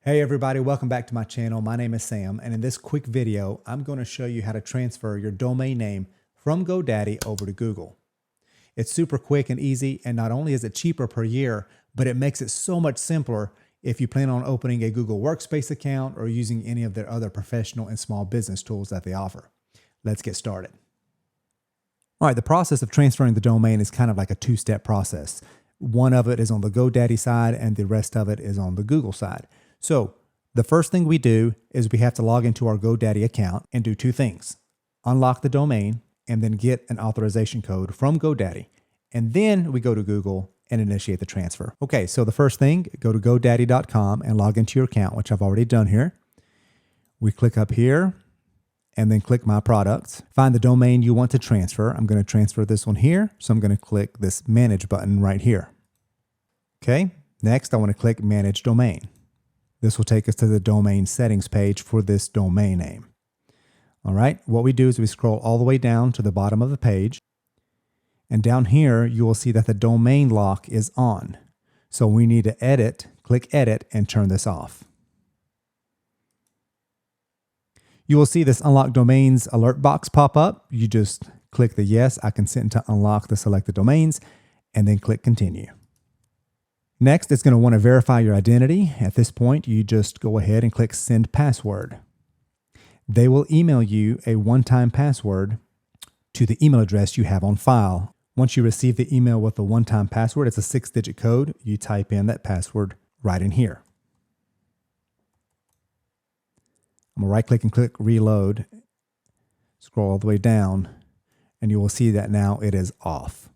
Hey everybody, welcome back to my channel. My name is Sam, and in this quick video, I'm going to show you how to transfer your domain name from GoDaddy over to Google. It's super quick and easy, and not only is it cheaper per year, but it makes it so much simpler if you plan on opening a Google Workspace account or using any of their other professional and small business tools that they offer. Let's get started. All right, the process of transferring the domain is kind of like a two-step process. One of it is on the GoDaddy side, and the rest of it is on the Google side. So the first thing we do is we have to log into our GoDaddy account and do two things: unlock the domain and then get an authorization code from GoDaddy. And then we go to Google and initiate the transfer. Okay, so the first thing, go to GoDaddy.com and log into your account, which I've already done here. We click up here and then click My Products. Find the domain you want to transfer. I'm going to transfer this one here. So I'm going to click this Manage button right here. Okay, next I want to click Manage Domain. This will take us to the domain settings page for this domain name. All right, what we do is we scroll all the way down to the bottom of the page. And down here, you will see that the domain lock is on. So we need to click Edit, and turn this off. You will see this Unlock Domains alert box pop up. You just click the Yes, I consent to unlock the selected domains, and then click Continue. Next, it's going to want to verify your identity. At this point, you just go ahead and click Send Password. They will email you a one-time password to the email address you have on file. Once you receive the email with the one-time password, it's a 6-digit code. You type in that password right in here. I'm going to right-click and click Reload. Scroll all the way down, and you will see that now it is off.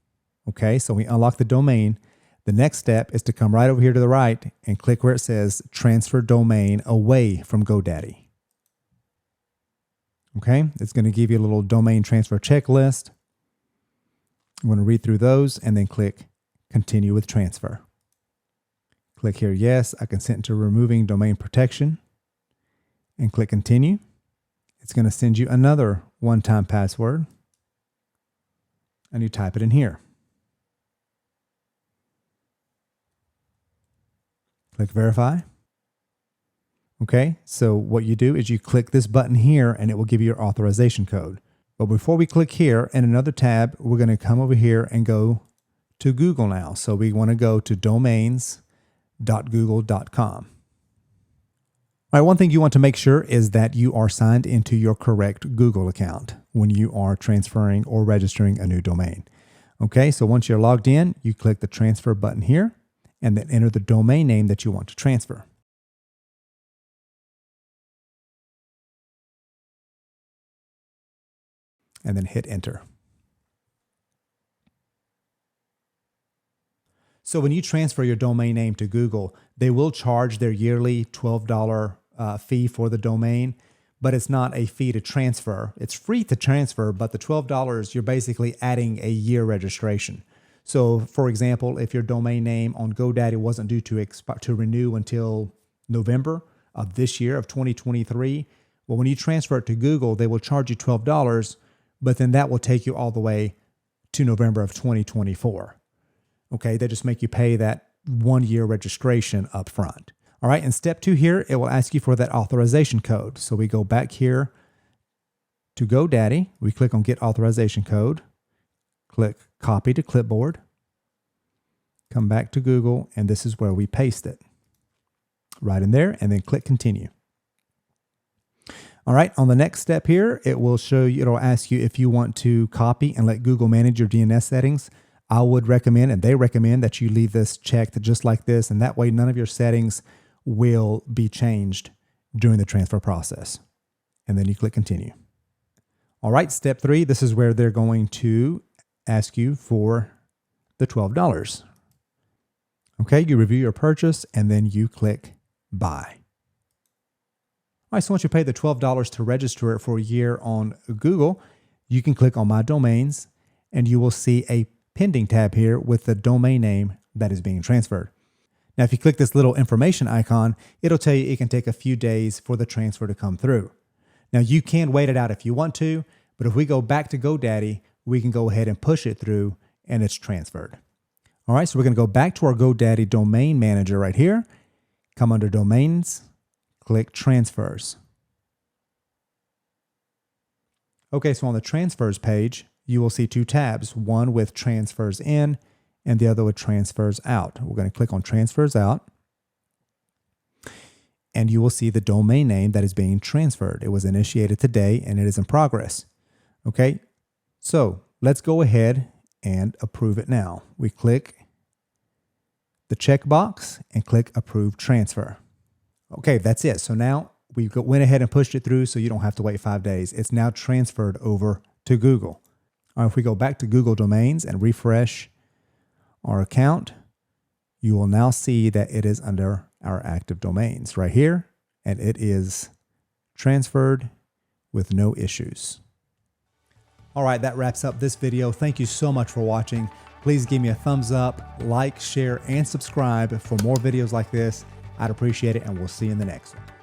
Okay, so we unlock the domain. The next step is to come right over here to the right and click where it says Transfer Domain Away from GoDaddy. Okay, it's going to give you a little domain transfer checklist. I'm going to read through those and then click Continue with Transfer. Click here, Yes, I consent to removing domain protection, and click Continue. It's going to send you another one-time password, and you type it in here. Click Verify. Okay, so what you do is you click this button here and it will give you your authorization code. But before we click here, in another tab, we're going to come over here and go to Google now. So we want to go to domains.google.com. All right, one thing you want to make sure is that you are signed into your correct Google account when you are transferring or registering a new domain. Okay, so once you're logged in, you click the transfer button here, and then enter the domain name that you want to transfer. And then hit enter. So when you transfer your domain name to Google, they will charge their yearly $12 fee for the domain, but it's not a fee to transfer. It's free to transfer, but the $12, you're basically adding a year registration. So, for example, if your domain name on GoDaddy wasn't due to renew until November of this year, of 2023, well, when you transfer it to Google, they will charge you $12, but then that will take you all the way to November of 2024. Okay, they just make you pay that 1-year registration up front. All right, in step 2 here, it will ask you for that authorization code. So we go back here to GoDaddy, we click on Get Authorization Code, click Copy to Clipboard, come back to Google, and this is where we paste it. Right in there, and then click Continue. All right, on the next step here, it will show you, it'll ask you if you want to copy and let Google manage your DNS settings. I would recommend, and they recommend, that you leave this checked just like this, and that way none of your settings will be changed during the transfer process. And then you click Continue. All right, step 3, this is where they're going to ask you for the $12. Okay, you review your purchase and then you click Buy. All right, so once you pay the $12 to register it for a year on Google, you can click on My Domains and you will see a pending tab here with the domain name that is being transferred. Now, if you click this little information icon, it'll tell you it can take a few days for the transfer to come through. Now, you can wait it out if you want to, but if we go back to GoDaddy, we can go ahead and push it through and it's transferred. All right, so we're going to go back to our GoDaddy domain manager right here, come under Domains, click Transfers. Okay, so on the Transfers page, you will see two tabs, one with Transfers In and the other with Transfers Out. We're going to click on Transfers Out, and you will see the domain name that is being transferred. It was initiated today and it is in progress. Okay, so let's go ahead and approve it now. We click the checkbox and click Approve Transfer. Okay, that's it. So now we went ahead and pushed it through so you don't have to wait 5 days. It's now transferred over to Google. All right, if we go back to Google Domains and refresh our account, you will now see that it is under our active domains right here, and it is transferred with no issues. All right, that wraps up this video. Thank you so much for watching. Please give me a thumbs up, like, share, and subscribe for more videos like this. I'd appreciate it, and we'll see you in the next one.